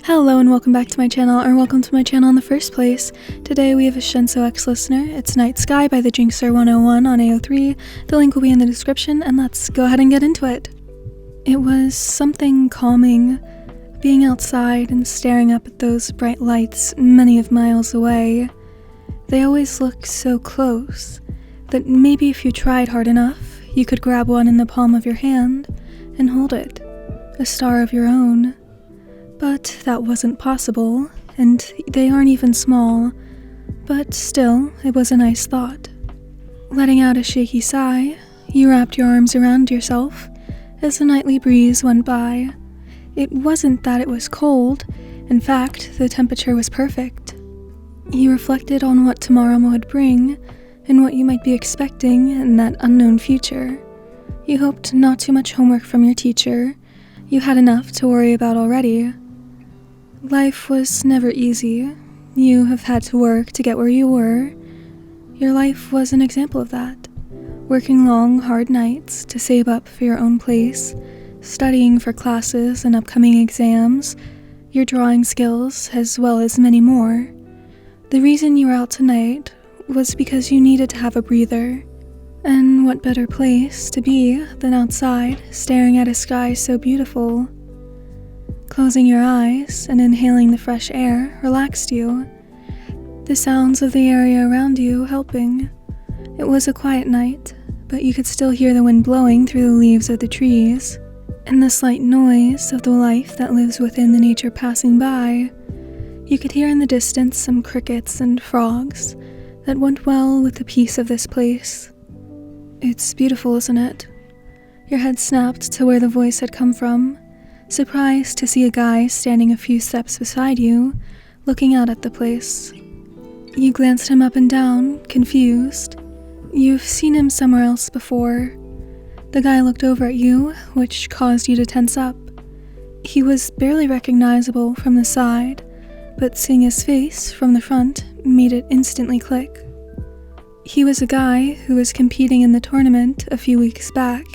Hello and welcome back to my channel, or welcome to my channel in the first place. Today we have a Shinsou X listener. It's Night Sky by the Jinxer 101 on AO3. The link will be in the description, and let's go ahead and get into it. It was something calming, being outside and staring up at those bright lights many of miles away. They always look so close that maybe if you tried hard enough, you could grab one in the palm of your hand and hold it, a star of your own. But that wasn't possible, and they aren't even small, but still, it was a nice thought. Letting out a shaky sigh, you wrapped your arms around yourself as the nightly breeze went by. It wasn't that it was cold, in fact, the temperature was perfect. You reflected on what tomorrow would bring, and what you might be expecting in that unknown future. You hoped not too much homework from your teacher. You had enough to worry about already. Life was never easy. You have had to work to get where you were. Your life was an example of that. Working long, hard nights to save up for your own place, studying for classes and upcoming exams, your drawing skills, as well as many more. The reason you were out tonight was because you needed to have a breather. And what better place to be than outside, staring at a sky so beautiful. Closing your eyes and inhaling the fresh air relaxed you, the sounds of the area around you helping. It was a quiet night, but you could still hear the wind blowing through the leaves of the trees, and the slight noise of the life that lives within the nature passing by. You could hear in the distance some crickets and frogs that went well with the peace of this place. It's beautiful, isn't it? Your head snapped to where the voice had come from, surprised to see a guy standing a few steps beside you, looking out at the place. You glanced him up and down, confused. You've seen him somewhere else before. The guy looked over at you, which caused you to tense up. He was barely recognizable from the side, but seeing his face from the front made it instantly click. He was a guy who was competing in the tournament a few weeks back,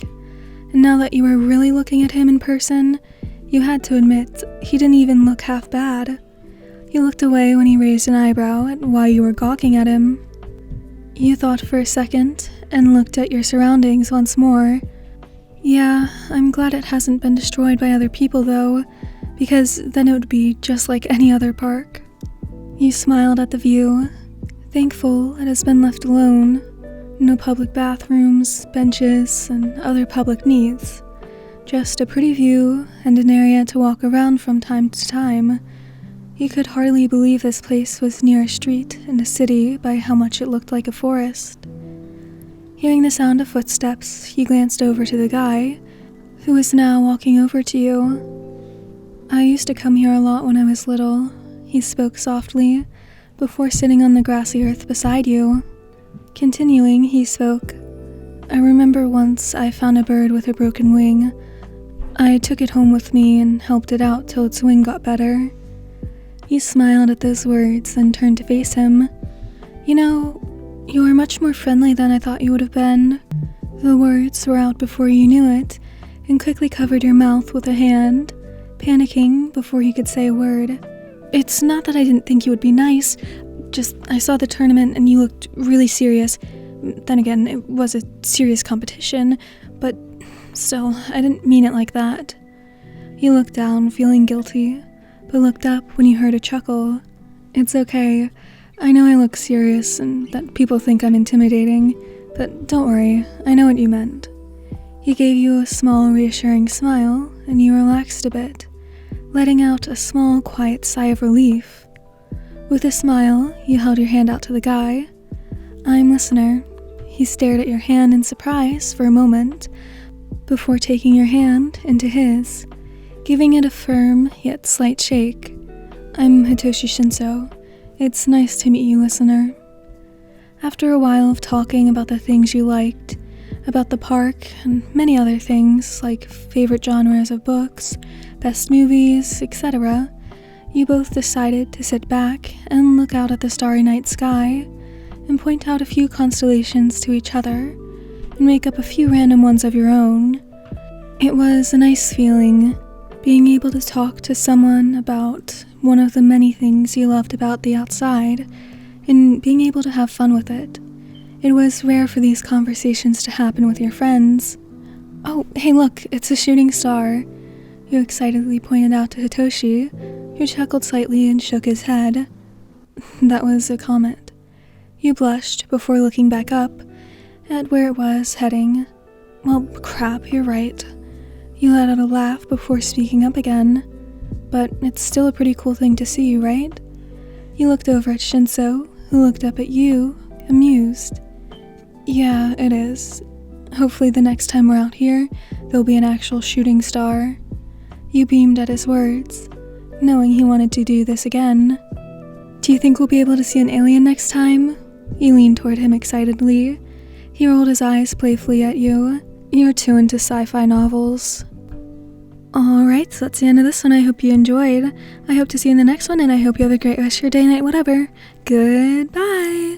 and now that you were really looking at him in person, you had to admit, he didn't even look half bad. You looked away when he raised an eyebrow at why you were gawking at him. You thought for a second, and looked at your surroundings once more. Yeah, I'm glad it hasn't been destroyed by other people though, because then it would be just like any other park. You smiled at the view, thankful it has been left alone. No public bathrooms, benches, and other public needs. Just a pretty view and an area to walk around from time to time. You could hardly believe this place was near a street in a city by how much it looked like a forest. Hearing the sound of footsteps, you glanced over to the guy, who was now walking over to you. I used to come here a lot when I was little, he spoke softly, before sitting on the grassy earth beside you. Continuing, he spoke. I remember once I found a bird with a broken wing. I took it home with me and helped it out till its wing got better. You smiled at those words and turned to face him. You know, you are much more friendly than I thought you would have been. The words were out before you knew it, and quickly covered your mouth with a hand, panicking before you could say a word. It's not that I didn't think you would be nice, just I saw the tournament and you looked really serious. Then again, it was a serious competition, but still, I didn't mean it like that. You looked down, feeling guilty, but looked up when you heard a chuckle. It's okay. I know I look serious and that people think I'm intimidating, but don't worry, I know what you meant. He gave you a small, reassuring smile, and you relaxed a bit, letting out a small, quiet sigh of relief. With a smile, you held your hand out to the guy. I'm listener. He stared at your hand in surprise for a moment, before taking your hand into his, giving it a firm yet slight shake. I'm Hitoshi Shinsou. It's nice to meet you, listener. After a while of talking about the things you liked, about the park, and many other things like favorite genres of books, best movies, etc., you both decided to sit back and look out at the starry night sky and point out a few constellations to each other and make up a few random ones of your own. It was a nice feeling, being able to talk to someone about one of the many things you loved about the outside, and being able to have fun with it. It was rare for these conversations to happen with your friends. "Oh, hey look, it's a shooting star," you excitedly pointed out to Hitoshi, who chuckled slightly and shook his head. That was a comment. You blushed before looking back up at where it was heading. "Well, crap, you're right." You let out a laugh before speaking up again. "But it's still a pretty cool thing to see, right?" You looked over at Shinsou, who looked up at you, amused. "Yeah, it is. Hopefully the next time we're out here, there'll be an actual shooting star." You beamed at his words, knowing he wanted to do this again. "Do you think we'll be able to see an alien next time?" You leaned toward him excitedly. He rolled his eyes playfully at you. You're too into sci-fi novels. Alright, so that's the end of this one. I hope you enjoyed. I hope to see you in the next one, and I hope you have a great rest of your day, night, whatever. Goodbye!